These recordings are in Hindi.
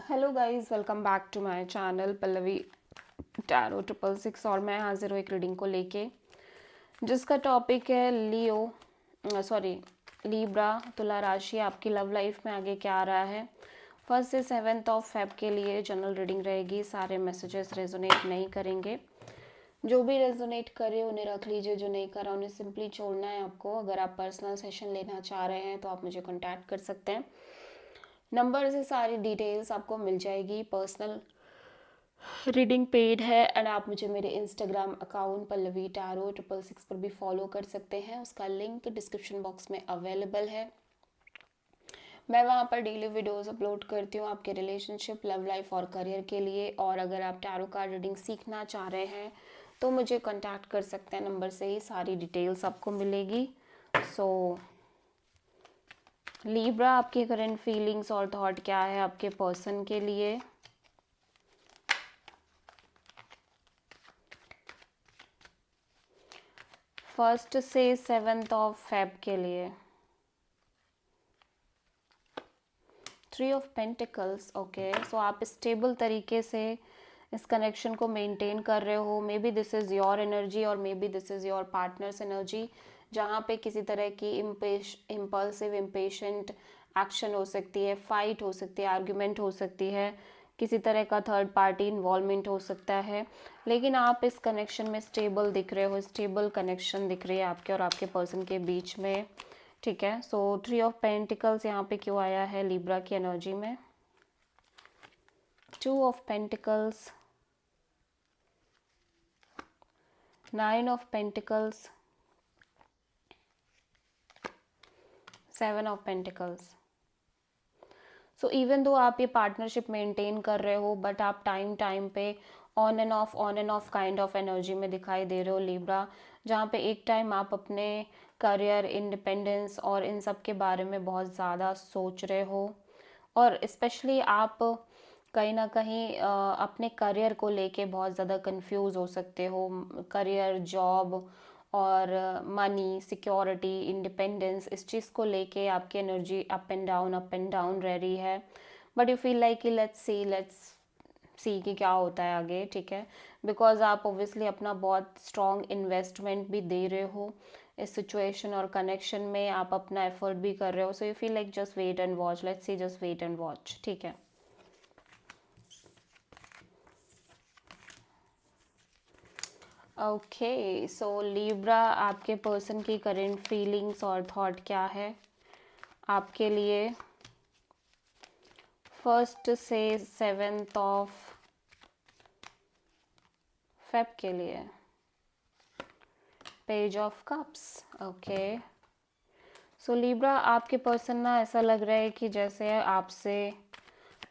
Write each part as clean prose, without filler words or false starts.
Hello guys, welcome back to my channel Pallavi tarot 666। और मैं हाजिर हूँ एक रीडिंग को लेके जिसका टॉपिक है लीब्रा तुला राशि। आपकी लव लाइफ में आगे क्या आ रहा है। 1 से 7 ऑफ फेब के लिए जनरल रीडिंग रहेगी। सारे मैसेजेस रेजोनेट नहीं करेंगे। जो भी रेजोनेट करे उन्हें रख लीजिए, जो नहीं करा उन्हें सिंपली छोड़ना है आपको। अगर आप पर्सनल सेशन लेना चाह रहे हैं तो आप मुझे कॉन्टैक्ट कर सकते हैं। नंबर से सारी डिटेल्स आपको मिल जाएगी। पर्सनल रीडिंग पेड है एंड आप मुझे मेरे इंस्टाग्राम अकाउंट पल्लवी टैरो 666 पर भी फॉलो कर सकते हैं। उसका लिंक डिस्क्रिप्शन बॉक्स में अवेलेबल है। मैं वहाँ पर डेली वीडियोस अपलोड करती हूँ आपके रिलेशनशिप, लव लाइफ और करियर के लिए। और अगर आप टैरो कार्ड रीडिंग सीखना चाह रहे हैं तो मुझे कांटेक्ट कर सकते हैं। नंबर से ही सारी डिटेल्स आपको मिलेगी। सो लीब्रा, आपकी करंट फीलिंग्स और थॉट क्या है आपके पर्सन के लिए। फर्स्ट से 7 ऑफ फेब के लिए 3 ऑफ पेंटिकल्स। ओके, सो आप स्टेबल तरीके से इस कनेक्शन को मेंटेन कर रहे हो। Maybe this is your energy और maybe this is your partners energy, जहाँ पे किसी तरह की इम्पल्सिव इम्पेशेंट एक्शन हो सकती है, फाइट हो सकती है, आर्ग्यूमेंट हो सकती है, किसी तरह का थर्ड पार्टी इन्वॉल्वमेंट हो सकता है। लेकिन आप इस कनेक्शन में स्टेबल दिख रहे हो। स्टेबल कनेक्शन दिख रही है आपके और आपके पर्सन के बीच में। ठीक है, सो 3 ऑफ पेंटिकल्स यहाँ पे क्यों आया है लिब्रा की एनर्जी में। 2 of pentacles, 9 of pentacles, 7 of pentacles. So even though आप ये पार्टनरशिप मेंटेन कर रहे हो, बट आप टाइम टाइम पे on end of kind of energy में दिखाई दे रहे हो लिब्रा, जहाँ पे एक टाइम आप अपने करियर, इंडिपेंडेंस और इन सब के बारे में बहुत ज़्यादा सोच रहे हो। और स्पेशली आप कहीं ना कहीं अपने करियर को लेके बहुत ज़्यादा कंफ्यूज हो सकते हो। करियर, जॉब और मनी, सिक्योरिटी, इंडिपेंडेंस, इस चीज़ को लेके आपकी एनर्जी अप एंड डाउन रह रही है। बट यू फील लाइक कि लेट्स सी कि क्या होता है आगे। ठीक है, बिकॉज आप ओब्वियसली अपना बहुत स्ट्रॉन्ग इन्वेस्टमेंट भी दे रहे हो इस सिचुएशन और कनेक्शन में। आप अपना एफर्ट भी कर रहे हो। So you feel like just wait and watch, let's see, just wait and watch. ठीक है, ओके। सो लिब्रा, आपके पर्सन की करंट फीलिंग्स और थॉट क्या है आपके लिए 1 से 7 ऑफ फेब के लिए। Page of cups. Okay, so Libra, आपके पर्सन ना ऐसा लग रहा है कि जैसे आपसे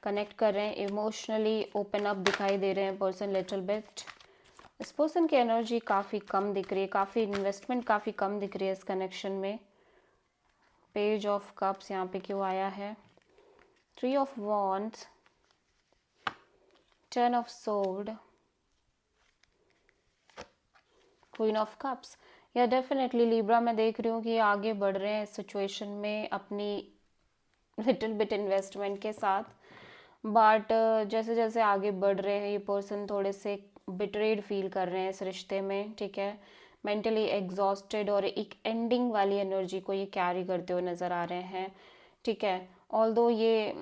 कनेक्ट कर रहे हैं, इमोशनली ओपन अप दिखाई दे रहे हैं पर्सन लिटिल बिट। इस पर्सन की एनर्जी काफ़ी कम दिख रही है, काफ़ी इन्वेस्टमेंट काफ़ी कम दिख रही है इस कनेक्शन में। पेज ऑफ कप्स यहाँ पे क्यों आया है। 3 of wands, 10 of sword, queen of cups. या डेफिनेटली लिब्रा, मैं देख रही हूँ कि आगे बढ़ रहे हैं इस सिचुएशन में अपनी लिटिल बिट इन्वेस्टमेंट के साथ। बट जैसे जैसे आगे बढ़ रहे हैं ये पर्सन थोड़े से बिट्रेड फील कर रहे हैं इस रिश्ते में। ठीक है, मेंटली एग्जॉस्टेड और एक एंडिंग वाली एनर्जी को ये कैरी करते हुए नज़र आ रहे हैं। ठीक है, ऑल्दो ये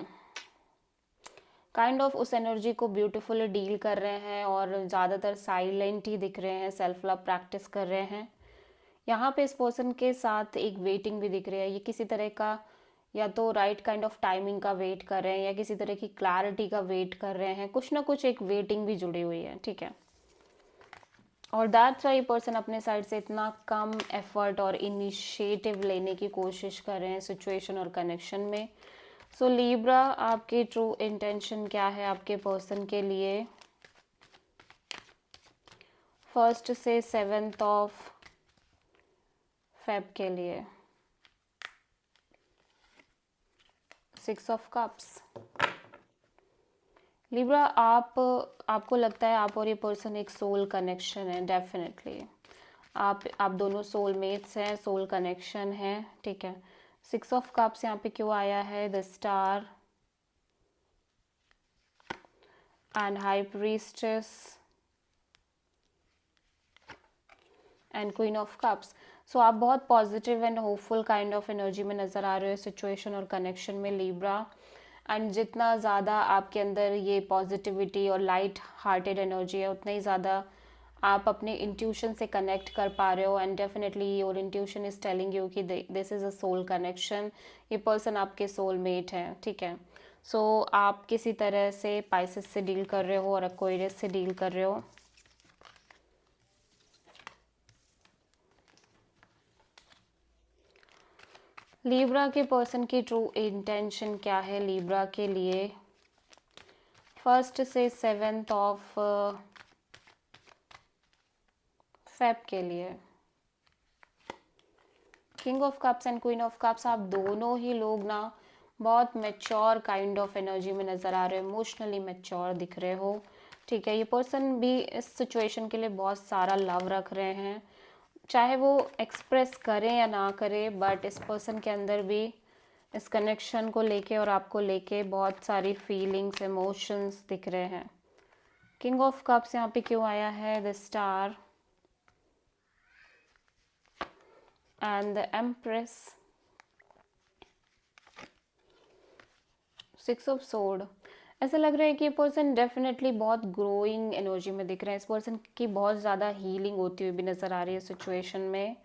काइंड ऑफ उस एनर्जी को ब्यूटीफुली डील कर रहे हैं और ज़्यादातर साइलेंट ही दिख रहे हैं, सेल्फ लव प्रैक्टिस कर रहे हैं। यहाँ पे इस पर्सन के साथ एक वेटिंग भी दिख रही है। ये किसी तरह का या तो राइट काइंड ऑफ टाइमिंग का वेट कर रहे हैं या किसी तरह की क्लैरिटी का वेट कर रहे हैं। कुछ ना कुछ एक वेटिंग भी जुड़ी हुई है। ठीक है, और दैट्स वाई पर्सन अपने साइड से इतना कम एफर्ट और इनिशिएटिव लेने की कोशिश कर रहे हैं सिचुएशन और कनेक्शन में। सो लिब्रा, आपकी ट्रू इंटेंशन क्या है आपके पर्सन के लिए 1 से 7 ऑफ फेब के लिए। 6 ऑफ कप्स। लिब्रा, आपको लगता है आप और ये पर्सन एक सोल कनेक्शन है। डेफिनेटली आप दोनों सोलमेट्स हैं, सोल कनेक्शन है। ठीक है, 6 ऑफ कप्स यहाँ पे क्यों आया है। The star, and high priestess and queen of cups. So आप बहुत positive and hopeful kind of energy में नज़र आ रहे हो सिचुएशन और कनेक्शन में लिब्रा। एंड जितना ज़्यादा आपके अंदर ये पॉजिटिविटी और लाइट हार्टेड एनर्जी है उतना ही ज़्यादा आप अपने इंट्यूशन से कनेक्ट कर पा रहे हो। And definitely your intuition is telling you कि this is a soul connection, ये पर्सन आपके सोलमेट है, ठीक है। सो आप किसी तरह से पाइसेस से डील कर रहे हो और एक्वेरियस से डील कर रहे हो। लिब्रा के पर्सन की ट्रू इंटेंशन क्या है लिब्रा के लिए 1 से 7 ऑफ फेब के लिए? King of cups and queen of cups, आप दोनों ही लोग ना बहुत मैच्योर काइंड ऑफ एनर्जी में नज़र आ रहे हो, इमोशनली मैच्योर दिख रहे हो, ठीक है। ये पर्सन भी इस सिचुएशन के लिए बहुत सारा लव रख रहे हैं, चाहे वो एक्सप्रेस करें या ना करें, बट इस पर्सन के अंदर भी इस कनेक्शन को लेके और आपको लेके बहुत सारी फीलिंग्स इमोशंस दिख रहे हैं। किंग ऑफ कप्स यहाँ पे क्यों आया है? The star and the empress, 6 of sword. ऐसा लग रहा है कि ये पर्सन डेफिनेटली बहुत ग्रोइंग एनर्जी में दिख रहा है। इस पर्सन की बहुत ज़्यादा हीलिंग होती हुई भी नज़र आ रही है सिचुएशन में,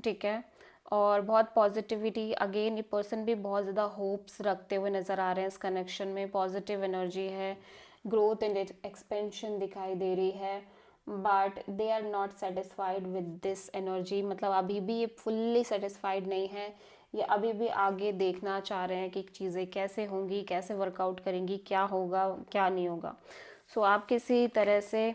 ठीक है। और बहुत पॉजिटिविटी, अगेन ये पर्सन भी बहुत ज़्यादा होप्स रखते हुए नज़र आ रहे हैं इस कनेक्शन में। पॉजिटिव एनर्जी है, ग्रोथ एंड एक्सपेंशन दिखाई दे रही है, but they are not satisfied with this energy. मतलब अभी भी ये फुल्ली सेटिस्फाइड नहीं है, ये अभी भी आगे देखना चाह रहे हैं कि चीज़ें कैसे होंगी, कैसे वर्कआउट करेंगी, क्या होगा क्या नहीं होगा। सो आप किसी तरह से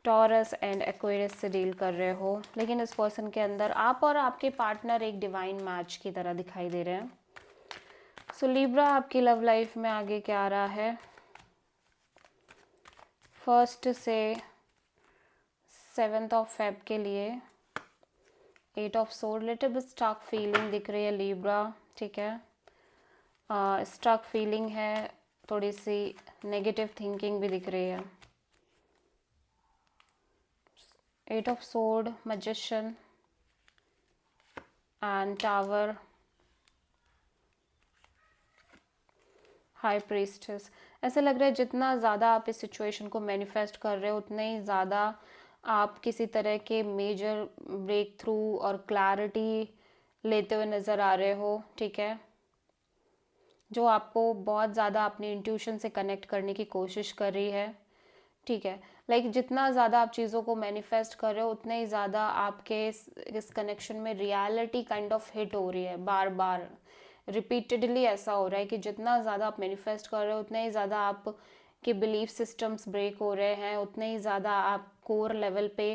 टॉरस एंड एक्वेरियस से डील कर रहे हो, लेकिन इस पर्सन के अंदर आप और आपके पार्टनर एक डिवाइन मैच की तरह दिखाई दे रहे हैं। सो लिब्रा, आपकी लव लाइफ में आगे क्या आ रहा है 1 से 7 ऑफ फेब के लिए? 8 of sword, little bit stuck feeling दिख रही है लिब्रा, ठीक है। स्टक फीलिंग है, थोड़ी सी नेगेटिव थिंकिंग भी दिख रही है। 8 of sword, magician and tower, high priestess. ऐसा लग रहा है जितना ज़्यादा आप इस सिचुएशन को मैनिफेस्ट कर रहे हो उतने ही ज़्यादा आप किसी तरह के मेजर ब्रेक थ्रू और क्लैरिटी लेते हुए नज़र आ रहे हो, ठीक है, जो आपको बहुत ज़्यादा अपनी इंट्यूशन से कनेक्ट करने की कोशिश कर रही है, ठीक है। लाइक जितना ज़्यादा आप चीज़ों को मैनिफेस्ट कर रहे हो उतने ही ज़्यादा आपके इस कनेक्शन में रियलिटी काइंड ऑफ हिट हो रही है, बार बार रिपीटेडली ऐसा हो रहा है कि जितना ज़्यादा आप मैनिफेस्ट कर रहे हो उतने ही ज़्यादा आप के बिलीफ सिस्टम्स ब्रेक हो रहे हैं, उतने ही ज़्यादा आप कोर लेवल पे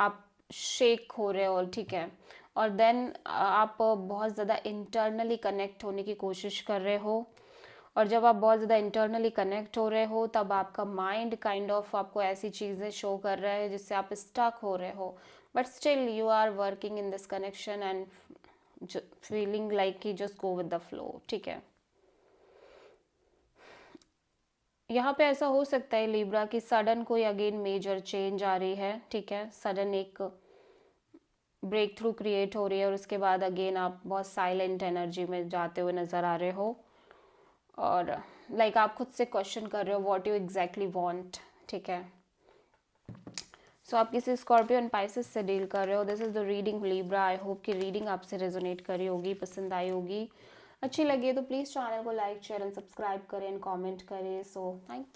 आप शेक हो रहे हो, ठीक है। और देन आप बहुत ज़्यादा इंटरनली कनेक्ट होने की कोशिश कर रहे हो, और जब आप बहुत ज़्यादा इंटरनली कनेक्ट हो रहे हो तब आपका माइंड काइंड ऑफ आपको ऐसी चीज़ें शो कर रहा है जिससे आप स्टक हो रहे हो, but still you are working in this connection and feeling like कि just go with the flow, ठीक है। यहाँ पे ऐसा हो सकता है लिब्रा की सडन कोई अगेन मेजर चेंज आ रही है, ठीक है, सडन एक ब्रेक थ्रू क्रिएट हो रही है और उसके बाद अगेन आप बहुत साइलेंट एनर्जी में जाते हुए नज़र आ रहे हो, और लाइक आप खुद से क्वेश्चन कर रहे हो व्हाट यू एग्जैक्टली वांट, ठीक है। सो आप किसी स्कॉर्पियो एंड पाइसेस से डील कर रहे हो। This is the reading Libra. I hope कि रीडिंग आपसे रेजोनेट करी होगी, पसंद आई होगी, अच्छी लगी है तो प्लीज़ चैनल को लाइक शेयर एंड सब्सक्राइब करें एंड कमेंट करें। So thank